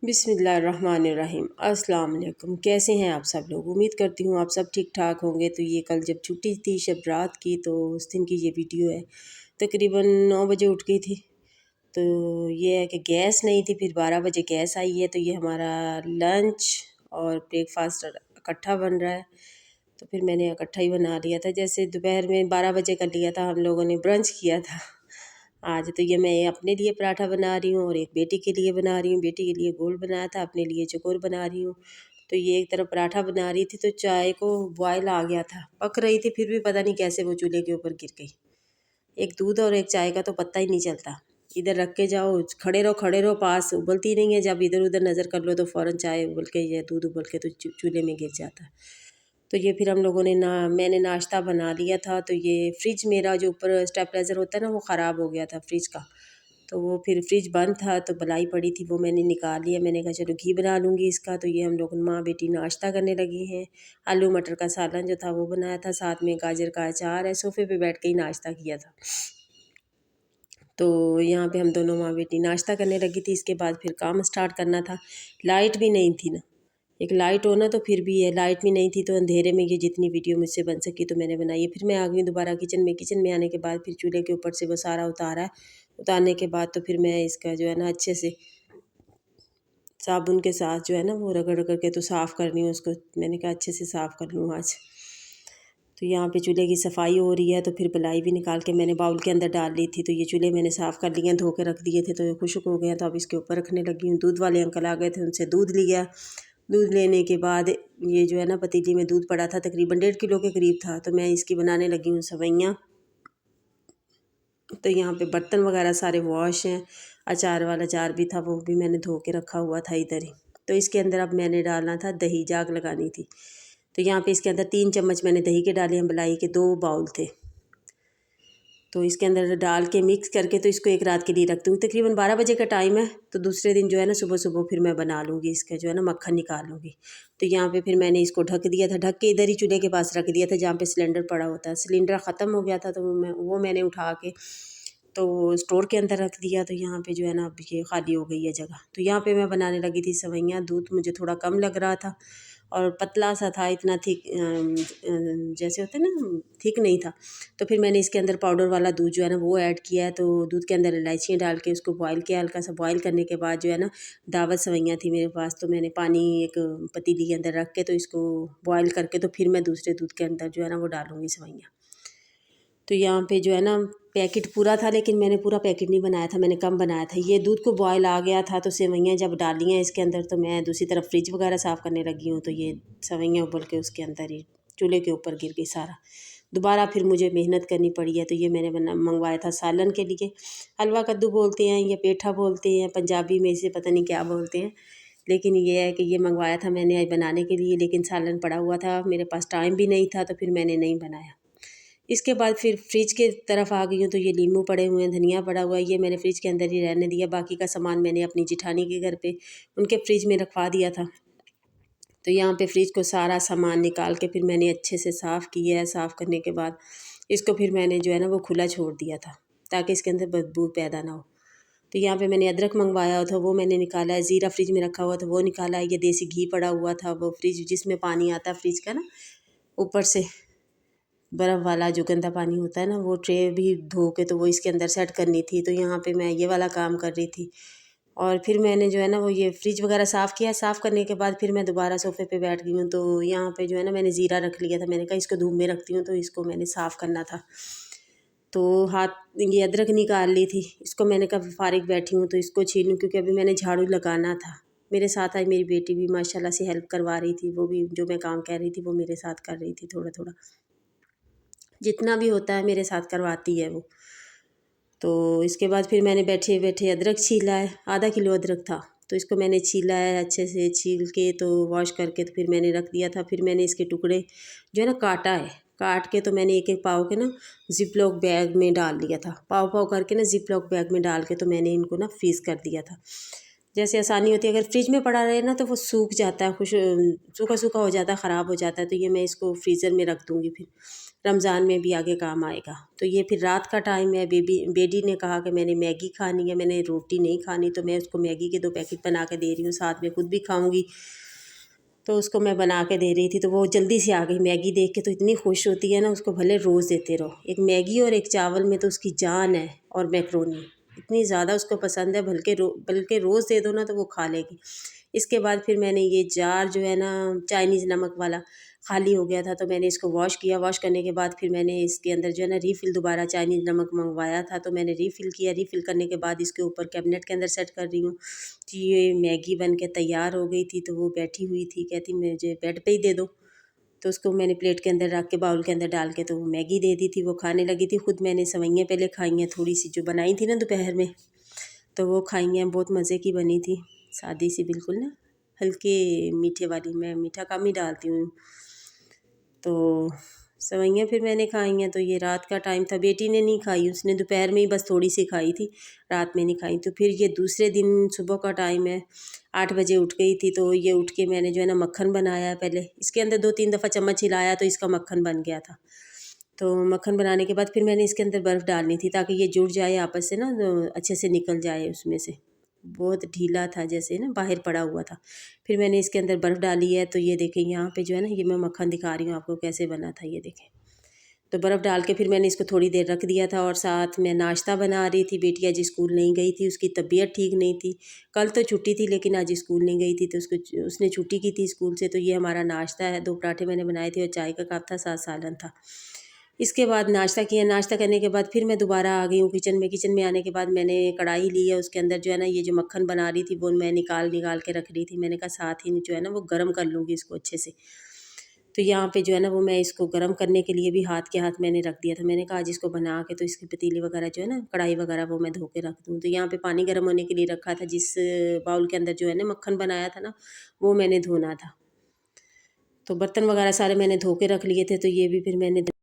बिस्मिल्लाहिर्रहमानिर्रहीम। अस्सलाम वालेकुम। कैसे हैं आप सब लोग? उम्मीद करती हूँ आप सब ठीक ठाक होंगे। तो ये कल जब छुट्टी थी शब रात की, तो उस दिन की ये वीडियो है। तकरीबन 9 बजे उठ गई थी। तो ये है कि गैस नहीं थी, फिर 12 बजे गैस आई है। तो ये हमारा लंच और ब्रेकफास्ट इकट्ठा बन रहा है। तो फिर मैंने इकट्ठा ही बना लिया था। जैसे दोपहर में 12 बजे कर लिया था, हम लोगों ने ब्रंच किया था आज। तो ये मैं अपने लिए पराठा बना रही हूँ और एक बेटी के लिए बना रही हूँ। बेटी के लिए गोल बनाया था, अपने लिए चकोर बना रही हूँ। तो ये एक तरफ पराठा बना रही थी, तो चाय को बॉयल आ गया था, पक रही थी, फिर भी पता नहीं कैसे वो चूल्हे के ऊपर गिर गई। एक दूध और एक चाय का तो पता ही नहीं चलता। इधर रख के जाओ, खड़े रहो पास, उबलती नहीं है। जब इधर उधर नज़र कर लो तो फ़ौरन चाय उबल के या दूध उबल के तो चूल्हे में गिर जाता है। तो ये फिर हम लोगों ने मैंने नाश्ता बना लिया था। तो ये फ्रिज मेरा जो ऊपर स्टेबलाइज़र होता है ना, वो ख़राब हो गया था फ्रिज का। तो वो फिर फ्रिज बंद था, तो बलाई पड़ी थी, वो मैंने निकाल लिया। मैंने कहा चलो घी बना लूँगी इसका। तो ये हम लोग माँ बेटी नाश्ता करने लगी हैं। आलू मटर का सालन जो था वो बनाया था, साथ में गाजर का अचार है। सोफ़े पे बैठ के ही नाश्ता किया था। तो यहाँ पे हम दोनों माँ बेटी नाश्ता करने लगी थी। इसके बाद फिर काम स्टार्ट करना था। लाइट भी नहीं थी ना, एक लाइट हो ना तो फिर भी है, लाइट भी नहीं थी। तो अंधेरे में ये जितनी वीडियो मुझसे बन सकी तो मैंने बनाई है। फिर मैं आ गई दोबारा किचन में आने के बाद फिर चूल्हे के ऊपर से वो सारा उतारा है। उतारने के बाद तो फिर मैं इसका जो है ना अच्छे से साबुन के साथ जो है ना वो रगड़ रगड़ के तो साफ़ करनी है उसको। मैंने कहा अच्छे से साफ़ कर लूँ आज। तो यहाँ पे चूल्हे की सफाई हो रही है। तो फिर बलाई भी निकाल के मैंने बाउल के अंदर डाल ली थी। तो ये चूल्हे मैंने साफ़ कर लिए, धो के रख दिए थे, तो ये खुश्क हो गए हैं। तो अब इसके ऊपर रखने लगी हूँ। दूध वाले अंकल आ गए थे, उनसे दूध लिया। दूध लेने के बाद ये जो है ना पतीली में दूध पड़ा था, तकरीबन 1.5 किलो के करीब था। तो मैं इसकी बनाने लगी हूँ सेवइयाँ। तो यहाँ पे बर्तन वगैरह सारे वॉश हैं। अचार वाला जार भी था, वो भी मैंने धो के रखा हुआ था इधर ही। तो इसके अंदर अब मैंने डालना था दही, जाग लगानी थी। तो यहाँ पे इसके अंदर 3 चम्मच मैंने दही के डाले हैं। मलाई के 2 बाउल थे, तो इसके अंदर डाल के मिक्स करके तो इसको एक रात के लिए रख दूँगी। तकरीबन 12 बजे का टाइम है। तो दूसरे दिन जो है ना सुबह सुबह फिर मैं बना लूँगी, इसका जो है ना मक्खन निकाल लूँगी। तो यहाँ पे फिर मैंने इसको ढक दिया था, ढक के इधर ही चूल्हे के पास रख दिया था जहाँ पे सिलेंडर पड़ा होता है। सिलेंडर ख़त्म हो गया था, तो वो मैंने उठा के तो स्टोर के अंदर रख दिया। तो यहाँ पे जो है ना अब ये खाली हो गई है जगह। तो यहाँ पे मैं बनाने लगी थी सेवइयाँ। दूध मुझे थोड़ा कम लग रहा था और पतला सा था, इतना थिक जैसे होता है ना, थिक नहीं था। तो फिर मैंने इसके अंदर पाउडर वाला दूध जो है ना वो ऐड किया है। तो दूध के अंदर इलायचियाँ डाल के उसको बॉयल किया। हल्का सा बॉयल करने के बाद जो है ना दावत सेवइयाँ थी मेरे पास, तो मैंने पानी एक पतीली के अंदर रख के तो इसको बॉयल करके तो फिर मैं दूसरे दूध के अंदर जो है ना वो डालूँगी सेवइयाँ। तो यहाँ पे जो है ना पैकेट पूरा था, लेकिन मैंने पूरा पैकेट नहीं बनाया था, मैंने कम बनाया था। ये दूध को बॉयल आ गया था, तो सेवइयाँ जब डाली हैं इसके अंदर, तो मैं दूसरी तरफ फ्रिज वगैरह साफ़ करने लगी हूँ। तो ये सेवइयाँ उबल के उसके अंदर ही चूल्हे के ऊपर गिर गई सारा। दोबारा फिर मुझे मेहनत करनी पड़ी है। तो ये मैंने मंगवाया था सालन के लिए। हलवा कद्दू बोलते हैं या पेठा बोलते हैं, पंजाबी में इसे पता नहीं क्या बोलते हैं। लेकिन ये है कि ये मंगवाया था मैंने आज बनाने के लिए, लेकिन सालन पड़ा हुआ था, मेरे पास टाइम भी नहीं था, तो फिर मैंने नहीं बनाया। इसके बाद फिर फ्रिज के तरफ आ गई हूँ। तो ये नींबू पड़े हुए हैं, धनिया पड़ा हुआ है, ये मैंने फ्रिज के अंदर ही रहने दिया। बाकी का सामान मैंने अपनी जिठानी के घर पे उनके फ्रिज में रखवा दिया था। तो यहाँ पे फ्रिज को सारा सामान निकाल के फिर मैंने अच्छे से साफ़ किया है। साफ़ करने के बाद इसको फिर मैंने जो है ना वो खुला छोड़ दिया था, ताकि इसके अंदर बदबू पैदा ना हो। तो यहाँ पे मैंने अदरक मंगवाया था, वो मैंने निकाला है। ज़ीरा फ्रिज में रखा हुआ था, वो निकाला है। ये देसी घी पड़ा हुआ था, वो फ्रिज जिसमें पानी आता है फ्रिज का ना, ऊपर से बर्फ़ वाला जो गंदा पानी होता है ना, वो ट्रे भी धो के तो वो इसके अंदर सेट करनी थी। तो यहाँ पे मैं ये वाला काम कर रही थी। और फिर मैंने जो है ना वो ये फ्रिज वगैरह साफ़ किया। साफ़ करने के बाद फिर मैं दोबारा सोफ़े पे बैठ गई हूँ। तो यहाँ पे जो है ना मैंने ज़ीरा रख लिया था, मैंने कहा इसको धूप में रखती हूँ, तो इसको मैंने साफ़ करना था। तो हाथ ये अदरक निकाल ली थी, इसको मैंने कहा फारिग बैठी हूँ तो इसको छीलूँ, क्योंकि अभी मैंने झाड़ू लगाना था। मेरे साथ आज मेरी बेटी भी माशाल्लाह से हेल्प करवा रही थी, वो भी जो मैं काम कह रही थी वो मेरे साथ कर रही थी। थोड़ा थोड़ा जितना भी होता है मेरे साथ करवाती है वो। तो इसके बाद फिर मैंने बैठे बैठे अदरक छीला है, आधा किलो अदरक था। तो इसको मैंने छीला है अच्छे से, छील के तो वॉश करके तो फिर मैंने रख दिया था। फिर मैंने इसके टुकड़े जो है ना काटा है, काट के तो मैंने एक एक पाव के ना ज़िप लॉक बैग में डाल दिया था। पाव पाव करके ना ज़िप लॉक बैग में डाल के तो मैंने इनको ना फ्रीज़ कर दिया था। जैसे आसानी होती है। अगर फ्रिज में पड़ा रहे ना तो वो सूख जाता है, सूखा सूखा हो जाता है, ख़राब हो जाता है। तो ये मैं इसको फ्रीज़र में रख दूँगी, फिर रमज़ान में भी आगे काम आएगा। तो ये फिर रात का टाइम है, बेटी ने कहा कि मैंने मैगी खानी है, मैंने रोटी नहीं खानी, तो मैं उसको मैगी के 2 पैकेट बना के दे रही हूँ, साथ में खुद भी खाऊँगी। तो उसको मैं बना के दे रही थी, तो वो जल्दी से आ गई। मैगी देख के तो इतनी खुश होती है ना, उसको भले रोज़ देते रहो। एक मैगी और एक चावल में तो उसकी जान है, और मैकरोनी इतनी ज़्यादा उसको पसंद है, बल्कि रोज़ दे दो ना तो वो खा लेगी। इसके बाद फिर मैंने ये जार जो है ना चाइनीज़ नमक वाला खाली हो गया था, तो मैंने इसको वॉश किया। वॉश करने के बाद फिर मैंने इसके अंदर जो है ना रीफ़िल दोबारा चाइनीज़ नमक मंगवाया था, तो मैंने रीफ़िल किया। रीफ़िल करने के बाद इसके ऊपर कैबिनेट के अंदर सेट कर रही हूँ। जी, ये मैगी बन के तैयार हो गई थी, तो वो बैठी हुई थी, कहती मुझे बेड पे ही दे दो। तो उसको मैंने प्लेट के अंदर रख के, बाउल के अंदर डाल के, तो वो मैगी दे दी थी, वो खाने लगी थी। खुद मैंने सेवइयाँ पहले खाई हैं, थोड़ी सी जो बनाई थी ना दोपहर में, तो वो खाई हैं, बहुत मज़े की बनी थी, सादी सी बिल्कुल ना, हल्के मीठे वाली। मैं मीठा कम ही डालती हूँ। तो सेवइयाँ फिर मैंने खाई हैं। तो ये रात का टाइम था, बेटी ने नहीं खाई, उसने दोपहर में ही बस थोड़ी सी खाई थी, रात में नहीं खाई। तो फिर ये दूसरे दिन सुबह का टाइम है, 8 बजे उठ गई थी। तो ये उठ के मैंने जो है ना मक्खन बनाया। पहले इसके अंदर 2-3 दफ़ा चम्मच हिलाया तो इसका मक्खन बन गया था। तो मक्खन बनाने के बाद फिर मैंने इसके अंदर बर्फ़ डालनी थी, ताकि ये जुड़ जाए आपस से ना, तो अच्छे से निकल जाए उसमें से। बहुत ढीला था, जैसे ना बाहर पड़ा हुआ था। फिर मैंने इसके अंदर बर्फ़ डाली है। तो ये देखें यहाँ पे जो है ना, ये मैं मक्खन दिखा रही हूँ आपको कैसे बना था, ये देखें। तो बर्फ़ डाल के फिर मैंने इसको थोड़ी देर रख दिया था, और साथ में नाश्ता बना रही थी। बेटी आज स्कूल नहीं गई थी, उसकी तबीयत ठीक नहीं थी। कल तो छुट्टी थी, लेकिन आज स्कूल नहीं गई थी, तो उसने छुट्टी की थी स्कूल से। तो ये हमारा नाश्ता है, 2 पराठे मैंने बनाए थे और चाय का कप था, साथ सालन था। इसके बाद नाश्ता किया। नाश्ता करने के बाद फिर मैं दोबारा आ गई हूँ किचन में। किचन में आने के बाद मैंने कढ़ाई ली है, उसके अंदर जो है ना ये जो मक्खन बना रही थी वो मैं निकाल निकाल के रख रही थी। मैंने कहा साथ ही जो है ना वो गर्म कर लूँगी इसको अच्छे से। तो यहाँ पे जो है ना वो मैं इसको गर्म करने के लिए भी हाथ के हाथ मैंने रख दिया था। मैंने कहा आज इसको बना के तो इसकी पतीली वगैरह जो है ना, कढ़ाई वगैरह, वो मैं धो के रख दूँ। तो यहाँ पे पानी गर्म होने के लिए रखा था, जिस बाउल के अंदर जो है ना मक्खन बनाया था ना, वो मैंने धोना था। तो बर्तन वगैरह सारे मैंने धो के रख लिए थे। तो ये भी फिर मैंने